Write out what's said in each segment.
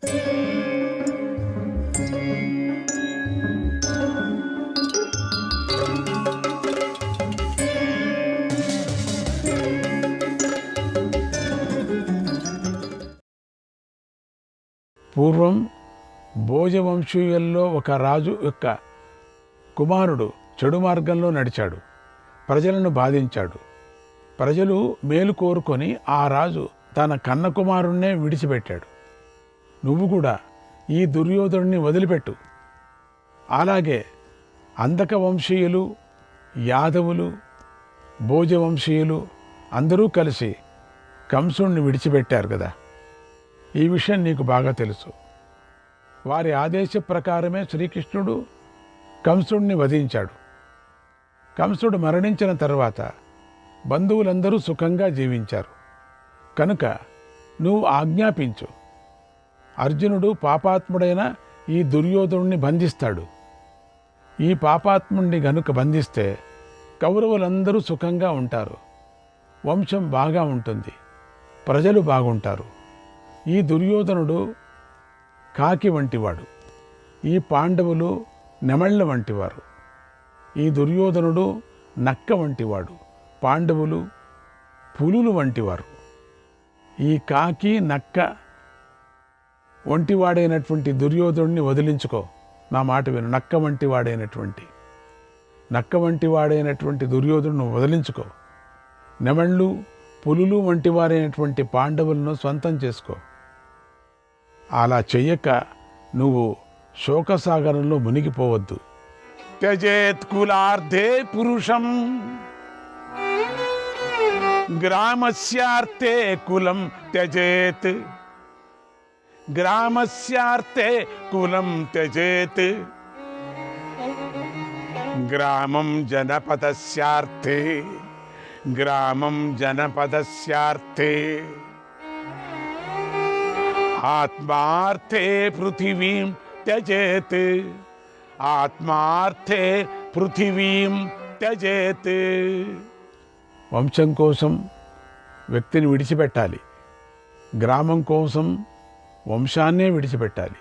పూర్వం భోజవంశీయుల్లో ఒక రాజు యొక్క కుమారుడు చెడు మార్గంలో నడిచాడు, ప్రజలను బాధించాడు. ప్రజలు మేలు కోరుకొని ఆ రాజు తన కన్న కుమారుణ్ణే విడిచిపెట్టాడు. నువ్వు కూడా ఈ దుర్యోధనుడిని వదిలిపెట్టు. అలాగే అంధక వంశీయులు, యాదవులు, భోజవంశీయులు అందరూ కలిసి కంసుడిని విడిచిపెట్టారు కదా. ఈ విషయం నీకు బాగా తెలుసు. వారి ఆదేశ ప్రకారమే శ్రీకృష్ణుడు కంసుడిని వధించాడు. కంసుడు మరణించిన తర్వాత బంధువులందరూ సుఖంగా జీవించారు. కనుక నువ్వు ఆజ్ఞాపించు. అర్జునుడు పాపాత్ముడైన ఈ దుర్యోధనుడిని బంధిస్తాడు. ఈ పాపాత్ముడిని గనుక బంధిస్తే కౌరవులందరూ సుఖంగా ఉంటారు, వంశం బాగా ఉంటుంది, ప్రజలు బాగుంటారు. ఈ దుర్యోధనుడు కాకి వంటివాడు, ఈ పాండవులు నెమళ్ళ వంటివారు. ఈ దుర్యోధనుడు నక్క వంటివాడు, పాండవులు పులులు వంటివారు. ఈ కాకి నక్క వంటివాడైనటువంటి దుర్యోధనుడిని వదిలించుకో. నా మాట విను. నక్క వంటి వాడైనటువంటి దుర్యోధనుడు వదిలించుకో. నెమళ్ళు పులులు వంటి వారైనటువంటి పాండవులను స్వంతం చేసుకో. అలా చెయ్యక నువ్వు శోకసాగరంలో మునిగిపోవద్దు. త్యజేత్ కులార్థే పురుషం గ్రామస్యార్థే కులం త్యజేత్. గ్రామస్యార్థే కులం త్యజేత్. గ్రామం జనపదస్యార్థే ఆత్మార్థే పృథివీం త్యజేత్. ఆత్మార్థే పృథివీం త్యజేత్. వంశం కోసం వ్యక్తిని విడిచిపెట్టాలి, గ్రామం కోసం వంశాన్నే విడిచిపెట్టాలి,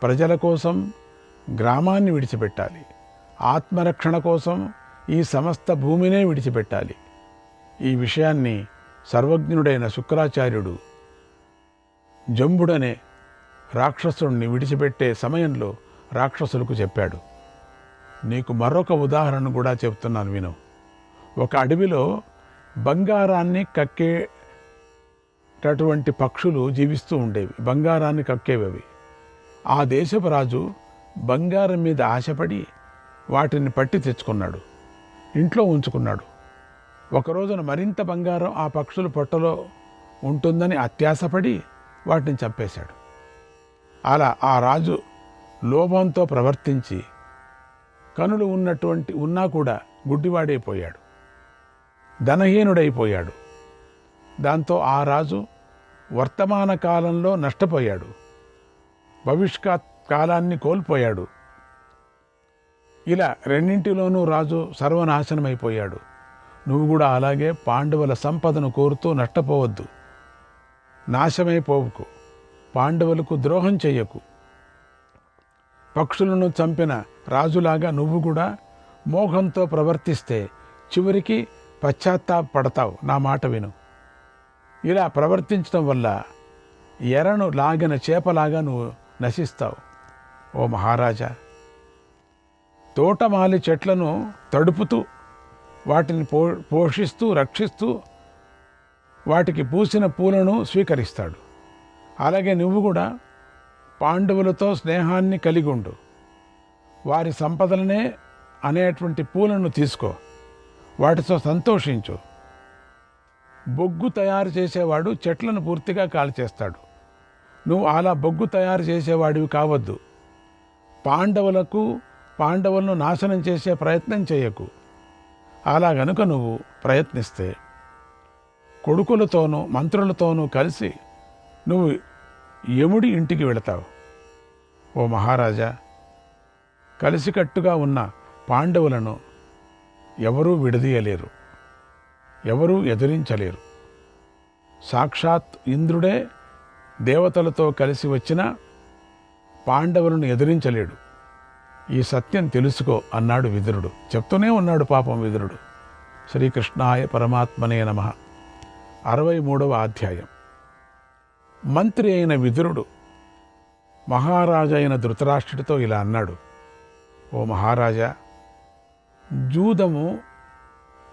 ప్రజల కోసం గ్రామాన్ని విడిచిపెట్టాలి, ఆత్మరక్షణ కోసం ఈ సమస్త భూమినే విడిచిపెట్టాలి. ఈ విషయాన్ని సర్వజ్ఞుడైన శుక్రాచార్యుడు జంబుడనే రాక్షసుడిని విడిచిపెట్టే సమయంలో రాక్షసులకు చెప్పాడు. నీకు మరొక ఉదాహరణ కూడా చెప్తున్నాను విను. ఒక అడవిలో బంగారాన్ని కక్కేటటువంటి పక్షులు జీవిస్తూ ఉండేవి, బంగారాన్ని కక్కేవి. ఆ దేశపు రాజు బంగారం మీద ఆశపడి వాటిని పట్టి తెచ్చుకున్నాడు, ఇంట్లో ఉంచుకున్నాడు. ఒక రోజున మరింత బంగారం ఆ పక్షుల పొట్టలో ఉంటుందని అత్యాశపడి వాటిని చంపేశాడు. అలా ఆ రాజు లోభంతో ప్రవర్తించి కనులు ఉన్నా కూడా గుడ్డివాడైపోయాడు, ధనహీనుడైపోయాడు. దాంతో ఆ రాజు వర్తమాన కాలంలో నష్టపోయాడు, భవిష్యత్ కాలాన్ని కోల్పోయాడు. ఇలా రెండింటిలోనూ రాజు సర్వనాశనమైపోయాడు. నువ్వు కూడా అలాగే పాండవుల సంపదను కోరుతూ నష్టపోవద్దు, నాశమైపోవుకు, పాండవులకు ద్రోహం చెయ్యకు. పక్షులను చంపిన రాజులాగా నువ్వు కూడా మోహంతో ప్రవర్తిస్తే చివరికి పశ్చాత్తాపడతావు. నా మాట విను. ఇలా ప్రవర్తించడం వల్ల ఎరను లాగిన చేపలాగా నువ్వు నశిస్తావు. ఓ మహారాజా, తోటమాలి చెట్లను తడుపుతూ వాటిని పోషిస్తూ రక్షిస్తూ వాటికి పూసిన పూలను స్వీకరిస్తాడు. అలాగే నువ్వు కూడా పాండవులతో స్నేహాన్ని కలిగి ఉండు. వారి సంపదలనే అనేటువంటి పూలను తీసుకో, వాటితో సంతోషించు. బొగ్గు తయారు చేసేవాడు చెట్లను పూర్తిగా కాల్చేస్తాడు. నువ్వు అలా బొగ్గు తయారు చేసేవాడివి కావద్దు. పాండవులను నాశనం చేసే ప్రయత్నం చేయకు. అలా గనుక నువ్వు ప్రయత్నిస్తే కొడుకులతోనూ మంత్రులతోనూ కలిసి నువ్వు యముడి ఇంటికి వెళతావు. ఓ మహారాజా, కలిసికట్టుగా ఉన్న పాండవులను ఎవరూ విడదీయలేరు, ఎవరూ ఎదిరించలేరు. సాక్షాత్ ఇంద్రుడే దేవతలతో కలిసి వచ్చిన పాండవులను ఎదిరించలేడు. ఈ సత్యం తెలుసుకో అన్నాడు విదురుడు. చెప్తూనే ఉన్నాడు పాపం విదురుడు. శ్రీకృష్ణాయ పరమాత్మనే నమః. 63వ అధ్యాయం. మంత్రి అయిన విదురుడు మహారాజా అయిన ధృతరాష్ట్రుడితో ఇలా అన్నాడు. ఓ మహారాజా, జూదము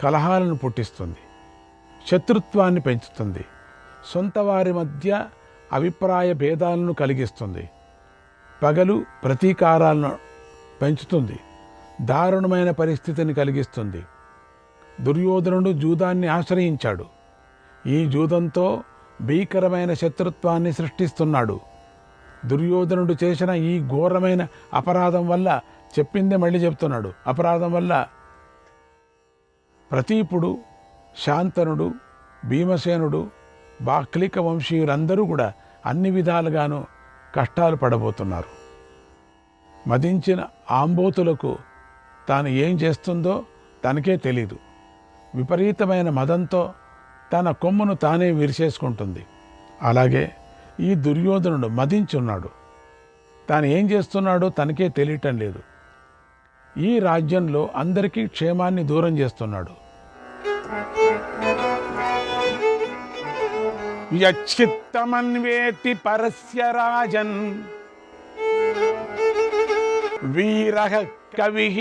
కలహాలను పుట్టిస్తుంది, శత్రుత్వాన్ని పెంచుతుంది, సొంత వారి మధ్య అభిప్రాయ భేదాలను కలిగిస్తుంది, పగలు ప్రతీకారాలను పెంచుతుంది, దారుణమైన పరిస్థితిని కలిగిస్తుంది. దుర్యోధనుడు జూదాన్ని ఆశ్రయించాడు. ఈ జూదంతో భీకరమైన శత్రుత్వాన్ని సృష్టిస్తున్నాడు. దుర్యోధనుడు చేసిన ఈ ఘోరమైన అపరాధం వల్ల, చెప్పిందే మళ్ళీ చెప్తున్నాడు, అపరాధం వల్ల ప్రతీపుడు, శాంతనుడు, భీమసేనుడు, బాక్లిక వంశీయులందరూ కూడా అన్ని విధాలుగాను కష్టాలు పడబోతున్నారు. మదించిన ఆంబోతులకు తాను ఏం చేస్తుందో తనకే తెలీదు. విపరీతమైన మదంతో తన కొమ్మును తానే విరిచేసుకుంటుంది. అలాగే ఈ దుర్యోధనుడు మదించున్నాడు. తాను ఏం చేస్తున్నాడో తనకే తెలియటం లేదు. ఈ రాజ్యంలో అందరికీ క్షేమాన్ని దూరం చేస్తున్నాడు. యచ్చిత్తమన్వేతి పరస్య రాజన్ వీరః కవిః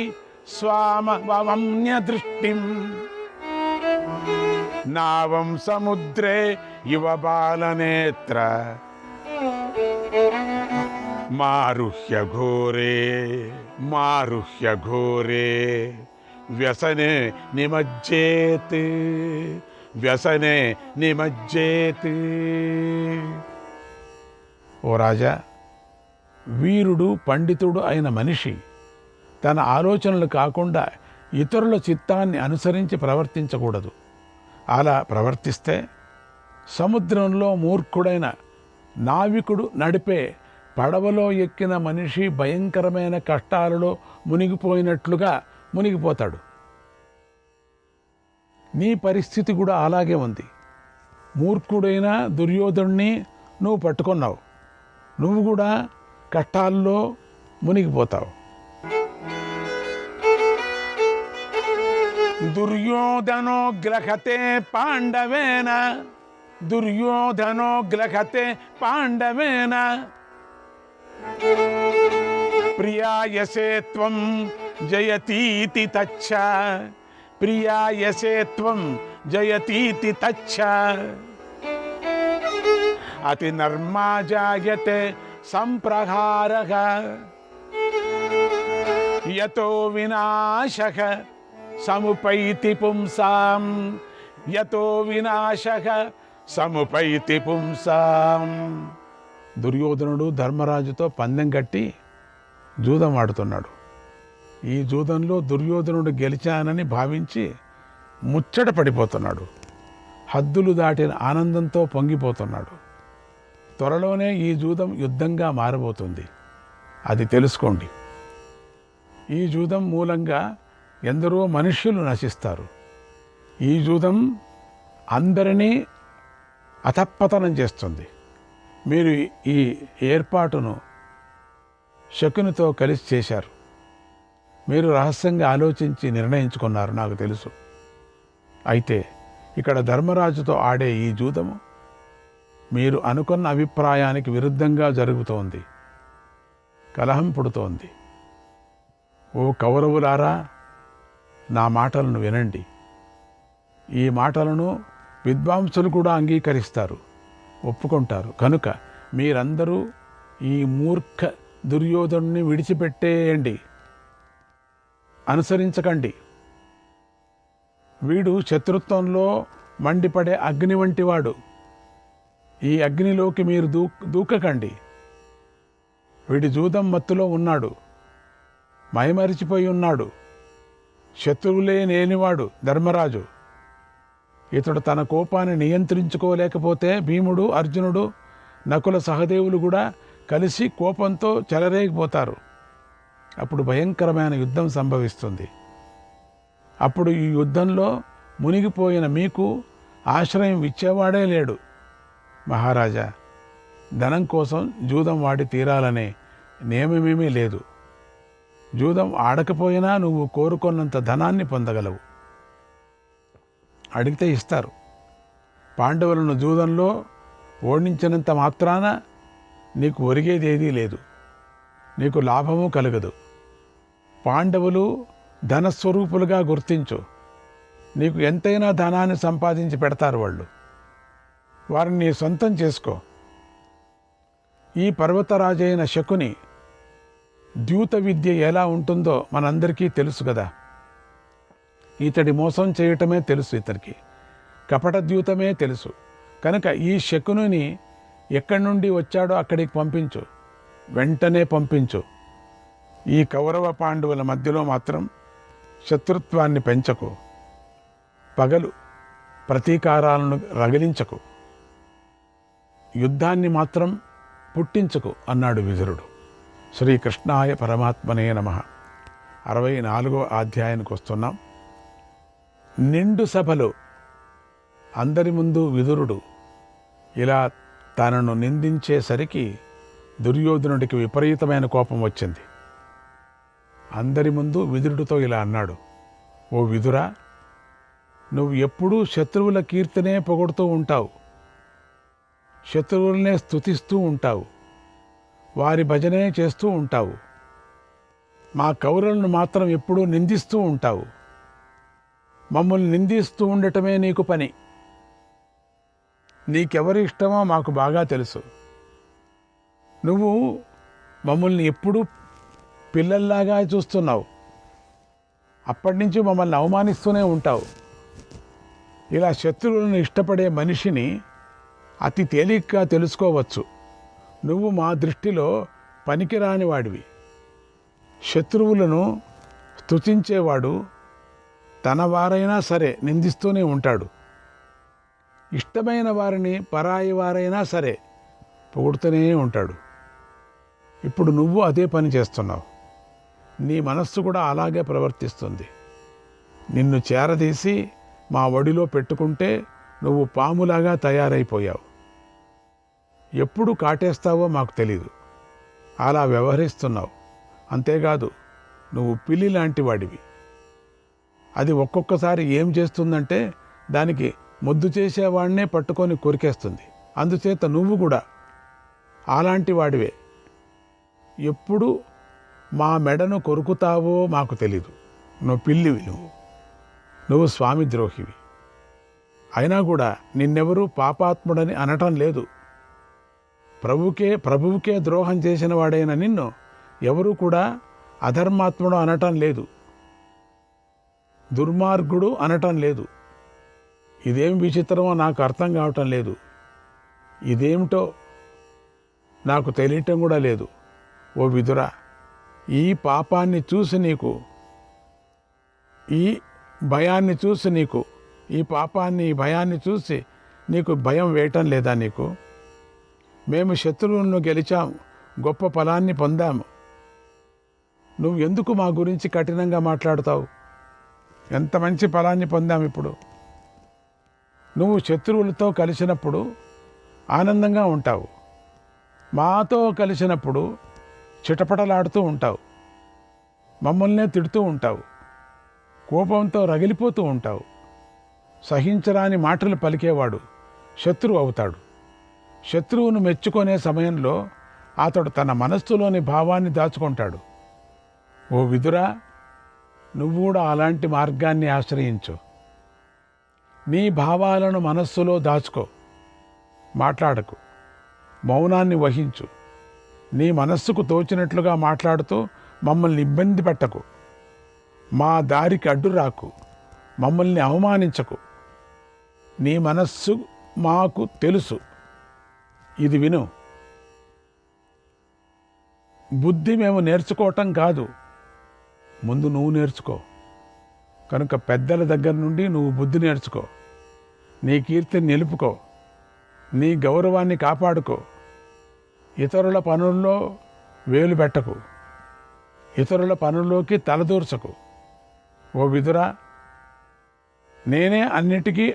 స్వామవమ్య దృష్టిం నావం సముద్రే ఇవ బాలనేత్ర మారుహ్య ఘోరే వ్యసనే నిమజ్జేత్. ఓ రాజా, వీరుడు పండితుడు అయిన మనిషి తన ఆలోచనలు కాకుండా ఇతరుల చిత్తాన్ని అనుసరించి ప్రవర్తించకూడదు. అలా ప్రవర్తిస్తే సముద్రంలో మూర్ఖుడైన నావికుడు నడిపే పడవలో ఎక్కిన మనిషి భయంకరమైన కష్టాలలో మునిగిపోయినట్లుగా మునిగిపోతాడు. నీ పరిస్థితి కూడా అలాగే ఉంది. మూర్ఖుడైన దుర్యోధనుణ్ణి నువ్వు పట్టుకున్నావు, నువ్వు కూడా కష్టాల్లో మునిగిపోతావు. దుర్యోధనోగ్రహతే పాండవేన ప్రియాయసే త్వం జయతీతి తచ్చ అతి నర్మా జాయతే సంప్రహారః యతో వినాశః సముపైతి పుంసాం. దుర్యోధనుడు ధర్మరాజుతో పందెం కట్టి జూదం ఆడుతున్నాడు. ఈ జూదంలో దుర్యోధనుడు గెలిచానని భావించి ముచ్చట పడిపోతున్నాడు. హద్దులు దాటిన ఆనందంతో పొంగిపోతున్నాడు. త్వరలోనే ఈ జూదం యుద్ధంగా మారబోతుంది. అది తెలుసుకోండి. ఈ జూదం మూలంగా ఎందరో మనుష్యులు నశిస్తారు. ఈ జూదం అందరినీ అధపతనం చేస్తుంది. మీరు ఈ ఏర్పాటును శకునితో కలిసి చేశారు. మీరు రహస్యంగా ఆలోచించి నిర్ణయించుకున్నారు, నాకు తెలుసు. అయితే ఇక్కడ ధర్మరాజుతో ఆడే ఈ జూదము మీరు అనుకున్న అభిప్రాయానికి విరుద్ధంగా జరుగుతోంది. కలహం పుడుతోంది. ఓ కౌరవులారా, నా మాటలను వినండి. ఈ మాటలను విద్వాంసులు కూడా అంగీకరిస్తారు, ఒప్పుకుంటారు. కనుక మీరందరూ ఈ మూర్ఖ దుర్యోధనుని విడిచిపెట్టేయండి, అనుసరించకండి. వీడు శత్రుత్వంలో మండిపడే అగ్ని వంటివాడు. ఈ అగ్నిలోకి మీరు దూకకండి. వీడి జూదం మత్తులో ఉన్నాడు, మైమరిచిపోయి ఉన్నాడు. శత్రువులే లేనివాడు ధర్మరాజు. ఇతడు తన కోపాన్ని నియంత్రించుకోలేకపోతే భీముడు, అర్జునుడు, నకుల, సహదేవులు కూడా కలిసి కోపంతో చెలరేగిపోతారు. అప్పుడు భయంకరమైన యుద్ధం సంభవిస్తుంది. అప్పుడు ఈ యుద్ధంలో మునిగిపోయిన మీకు ఆశ్రయం ఇచ్చేవాడే లేడు. మహారాజా, ధనం కోసం జూదం వాడి తీరాలనే నియమమేమీ లేదు. జూదం ఆడకపోయినా నువ్వు కోరుకున్నంత ధనాన్ని పొందగలవు. అడిగితే ఇస్తారు. పాండవులను జూదంలో ఓడించినంత మాత్రాన నీకు ఒరిగేది ఏదీ లేదు, నీకు లాభము కలగదు. పాండవులు ధనస్వరూపులుగా గుర్తించు. నీకు ఎంతైనా ధనాన్ని సంపాదించి పెడతారు వాళ్ళు. వారిని నీ సొంతం చేసుకో. ఈ పర్వతరాజైన శకుని ద్యూత విద్య ఎలా ఉంటుందో మనందరికీ తెలుసు కదా. ఇతడి మోసం చేయటమే తెలుసు, ఇతనికి కపట ద్యూతమే తెలుసు. కనుక ఈ శకుని ఎక్కడి నుండి వచ్చాడో అక్కడికి పంపించు, వెంటనే పంపించు. ఈ కౌరవ పాండవుల మధ్యలో మాత్రం శత్రుత్వాన్ని పెంచకు, పగలు ప్రతీకారాలను రగిలించకు, యుద్ధాన్ని మాత్రం పుట్టించకు అన్నాడు విదురుడు. శ్రీకృష్ణాయ పరమాత్మనే నమః. 64వ అధ్యాయానికి వస్తున్నాం. నిండు సభలో అందరి ముందు విదురుడు ఇలా తనను నిందించేసరికి దుర్యోధనుడికి విపరీతమైన కోపం వచ్చింది. అందరి ముందు విదురుడితో ఇలా అన్నాడు, ఓ విదురా, నువ్వు ఎప్పుడూ శత్రువుల కీర్తినే పొగడుతూ ఉంటావు, శత్రువులనే స్తుతిస్తూ ఉంటావు, వారి భజనే చేస్తూ ఉంటావు. మా కౌరవులను మాత్రం ఎప్పుడూ నిందిస్తూ ఉంటావు. మమ్మల్ని నిందిస్తూ ఉండటమే నీకు పని. నీకెవరి ఇష్టమో మాకు బాగా తెలుసు. నువ్వు మమ్మల్ని ఎప్పుడూ పిల్లల్లాగా చూస్తున్నావు. అప్పటి నుంచి మమ్మల్ని అవమానిస్తూనే ఉంటావు. ఇలా శత్రువులను ఇష్టపడే మనిషిని అతి తేలిగ్గా తెలుసుకోవచ్చు. నువ్వు మా దృష్టిలో పనికిరాని వాడివి. శత్రువులను స్తుతించేవాడు తన వారైనా సరే నిందిస్తూనే ఉంటాడు. ఇష్టమైన వారిని పరాయి వారైనా సరే పొగుడుతూనే ఉంటాడు. ఇప్పుడు నువ్వు అదే పని చేస్తున్నావు. నీ మనస్సు కూడా అలాగే ప్రవర్తిస్తుంది. నిన్ను చేరదీసి మా ఒడిలో పెట్టుకుంటే నువ్వు పాములాగా తయారైపోయావు. ఎప్పుడు కాటేస్తావో మాకు తెలీదు. అలా వ్యవహరిస్తున్నావు. అంతేకాదు, నువ్వు పిల్లి లాంటి వాడివి. అది ఒక్కొక్కసారి ఏం చేస్తుందంటే దానికి ముద్దు చేసేవాడినే పట్టుకొని కొరికేస్తుంది. అందుచేత నువ్వు కూడా అలాంటి వాడివే. ఎప్పుడు మా మెడను కొరుకుతావో మాకు తెలీదు. నువ్వు పిల్లివి, నువ్వు స్వామి ద్రోహివి. అయినా కూడా నిన్నెవరూ పాపాత్ముడని అనటం లేదు. ప్రభువుకే ద్రోహం చేసిన వాడైన నిన్ను ఎవరూ కూడా అధర్మాత్ముడు అనటం లేదు, దుర్మార్గుడు అనటం లేదు. ఇదేం విచిత్రమో నాకు అర్థం కావటం లేదు. ఇదేమిటో నాకు తెలియటం కూడా లేదు. ఓ విదురా, ఈ పాపాన్ని చూసి నీకు, ఈ భయాన్ని చూసి నీకు, ఈ పాపాన్ని ఈ భయాన్ని చూసి నీకు భయం వేయటం లేదా నీకు? మేము శత్రువులను గెలిచాం, గొప్ప ఫలాన్ని పొందాము. నువ్వు ఎందుకు మా గురించి కఠినంగా మాట్లాడుతావు? ఎంత మంచి ఫలాన్ని పొందాము. ఇప్పుడు నువ్వు శత్రువులతో కలిసినప్పుడు ఆనందంగా ఉంటావు, మాతో కలిసినప్పుడు చిటపటలాడుతూ ఉంటావు, మమ్మల్నే తిడుతూ ఉంటావు, కోపంతో రగిలిపోతూ ఉంటావు. సహించరాని మాటలు పలికేవాడు శత్రువు అవుతాడు. శత్రువును మెచ్చుకునే సమయంలో అతడు తన మనస్సులోని భావాన్ని దాచుకుంటాడు. ఓ విదురా, నువ్వు కూడా అలాంటి మార్గాన్ని ఆశ్రయించు. నీ భావాలను మనస్సులో దాచుకో, మాట్లాడకు, మౌనాన్ని వహించు. నీ మనస్సుకు తోచినట్లుగా మాట్లాడుతూ మమ్మల్ని ఇబ్బంది పెట్టకు. మా దారికి అడ్డు రాకు, మమ్మల్ని అవమానించకు. నీ మనస్సు మాకు తెలుసు. ఇది విను. బుద్ధి మేము నేర్చుకోవటం కాదు, ముందు నువ్వు నేర్చుకో. కనుక పెద్దల దగ్గర నుండి నువ్వు బుద్ధి నేర్చుకో. నీ కీర్తిని నిలుపుకో, నీ గౌరవాన్ని కాపాడుకో. ఇతరుల పనుల్లో వేలు పెట్టకు, ఇతరుల పనుల్లోకి తలదూర్చకు. ఓ విదురా, నేనే అన్నిటికీ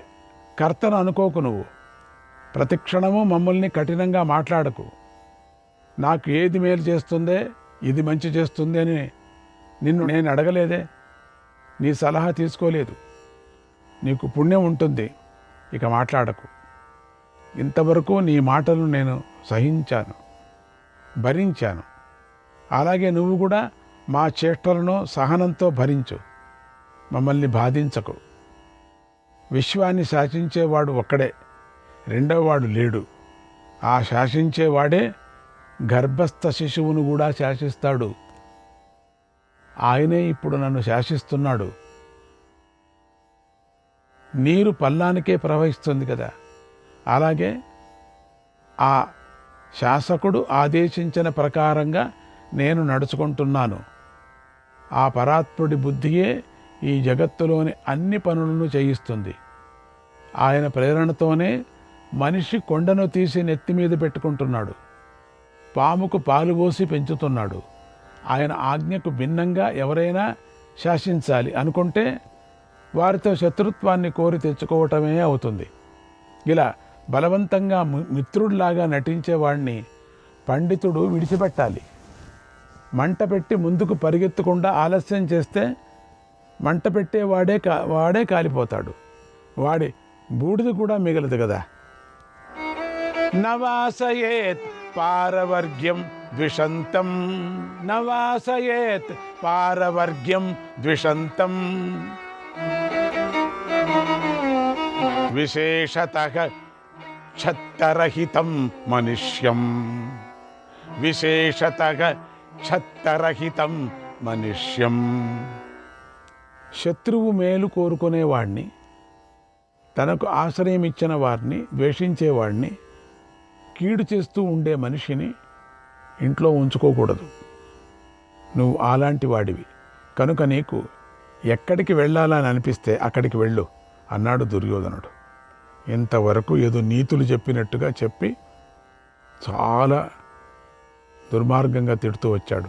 కర్తను అనుకోకు. నువ్వు ప్రతి క్షణము మమ్మల్ని కఠినంగా మాట్లాడకు. నాకు ఏది మేలు చేస్తుందే, ఇది మంచి చేస్తుంది అని నిన్ను నేను అడగలేదే, నీ సలహా తీసుకోలేదు. నీకు పుణ్యం ఉంటుంది, ఇక మాట్లాడకు. ఇంతవరకు నీ మాటలు నేను సహించాను, భరించాను. అలాగే నువ్వు కూడా మా చేష్టలను సహనంతో భరించు. మమ్మల్ని బాధించకు. విశ్వాన్ని శాసించేవాడు ఒక్కడే, రెండవవాడు లేడు. ఆ శాసించేవాడే గర్భస్థ శిశువును కూడా శాసిస్తాడు. ఆయనే ఇప్పుడు నన్ను శాసిస్తున్నాడు. నీరు పల్లానికే ప్రవహిస్తుంది కదా, అలాగే ఆ శాసకుడు ఆదేశించిన ప్రకారంగా నేను నడుచుకుంటున్నాను. ఆ పరాత్ముడి బుద్ధియే ఈ జగత్తులోని అన్ని పనులను చేయిస్తుంది. ఆయన ప్రేరణతోనే మనిషి కొండను తీసి నెత్తి మీద పెట్టుకుంటున్నాడు, పాముకు పాలు పోసి పెంచుతున్నాడు. ఆయన ఆజ్ఞకు భిన్నంగా ఎవరైనా శాసించాలి అనుకుంటే వారితో శత్రుత్వాన్ని కోరి తెచ్చుకోవటమే అవుతుంది. ఇలా బలవంతంగా మిత్రుడిలాగా నటించేవాడిని పండితుడు విడిచిపెట్టాలి. మంట పెట్టి ముందుకు పరిగెత్తకుండా ఆలస్యం చేస్తే మంట పెట్టే వాడే కాలిపోతాడు. వాడి బూడిద కూడా మిగలదు కదా. నవాసయేత్ పారవర్గ్యం ద్విషంతం, నవాసయేత్ పారవర్గ్యం ద్విషంతం, విశేషతః ఛత్తరహితం మనుష్యం, విశేషతః ఛత్తరహితం మనుష్యం. శత్రువు మేలు కోరుకునేవాడిని, తనకు ఆశ్రయం ఇచ్చిన వారిని ద్వేషించేవాడిని, కీడు చేస్తూ ఉండే మనిషిని ఇంట్లో ఉంచుకోకూడదు. నువ్వు అలాంటి వాడివి కనుక నీకు ఎక్కడికి వెళ్ళాలని అనిపిస్తే అక్కడికి వెళ్ళు అన్నాడు దుర్యోధనుడు. ఇంతవరకు ఏదో నీతులు చెప్పినట్టుగా చెప్పి చాలా దుర్మార్గంగా తిడుతూ వచ్చాడు.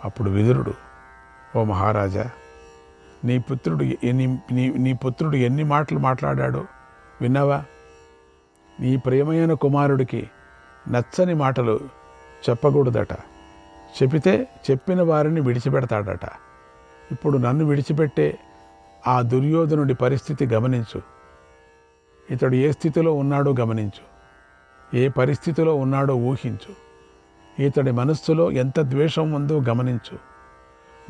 అప్పుడు విదురుడు, ఓ మహారాజా, నీ పుత్రుడు ఎన్ని మాటలు మాట్లాడాడో విన్నావా? నీ ప్రియమైన కుమారుడికి నచ్చని మాటలు చెప్పకూడదట, చెబితే చెప్పిన వారిని విడిచిపెడతాడట. ఇప్పుడు నన్ను విడిచిపెట్టే ఆ దుర్యోధనుడి పరిస్థితి గమనించు. ఇతడు ఏ స్థితిలో ఉన్నాడో గమనించు, ఏ పరిస్థితిలో ఉన్నాడో ఊహించు. ఇతడి మనస్సులో ఎంత ద్వేషం ఉందో గమనించు.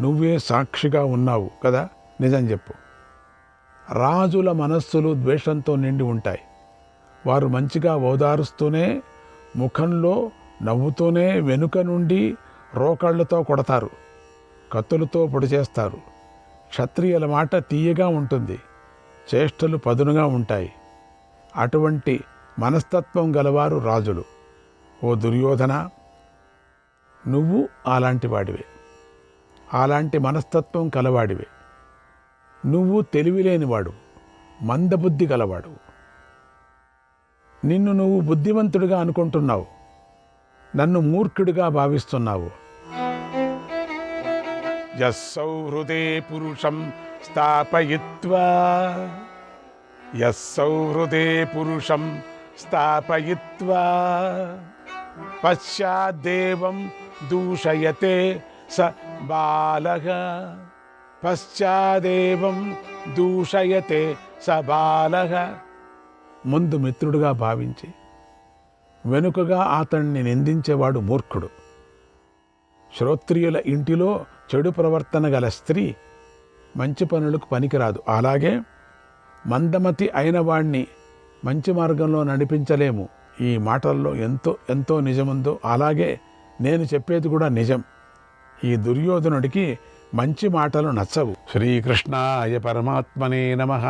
నువ్వే సాక్షిగా ఉన్నావు కదా, నిజం చెప్పు. రాజుల మనస్సులు ద్వేషంతో నిండి ఉంటాయి. వారు మంచిగా ఓదారుస్తూనే, ముఖంలో నవ్వుతూనే వెనుక నుండి రోకళ్లతో కొడతారు, కత్తులతో పొడి చేస్తారు. క్షత్రియుల మాట తీయగా ఉంటుంది, చేష్టలు పదునుగా ఉంటాయి. అటువంటి మనస్తత్వం గలవారు రాజులు. ఓ దుర్యోధన, నువ్వు అలాంటి వాడివే, అలాంటి మనస్తత్వం కలవాడివే. నువ్వు తెలివిలేనివాడు, మందబుద్ధి గలవాడు. నిన్ను నువ్వు బుద్ధిమంతుడిగా అనుకుంటున్నావు, నన్ను మూర్ఖుడిగా భావిస్తున్నావు. యస్సౌహృదే పురుషం స్థాపయిత్వా, యస్సౌహృదే పురుషం స్థాపయిత్వా పశ్చాద్దేవం దూషయతే స బాలః, పశ్చాదేవం దూషయతే స బాలః. ముందు మిత్రుడుగా భావించి వెనుకగా అతన్ని నిందించేవాడు మూర్ఖుడు. శ్రోత్రియుల ఇంటిలో చెడు ప్రవర్తన గల స్త్రీ మంచి పనులకు పనికిరాదు. అలాగే మందమతి అయిన వాణ్ణి మంచి మార్గంలో నడిపించలేము. ఈ మాటల్లో ఎంతో నిజముందో అలాగే నేను చెప్పేది కూడా నిజం. ఈ దుర్యోధనుడికి మంచి మాటలు నచ్చవు. శ్రీకృష్ణాయ పరమాత్మనే నమః.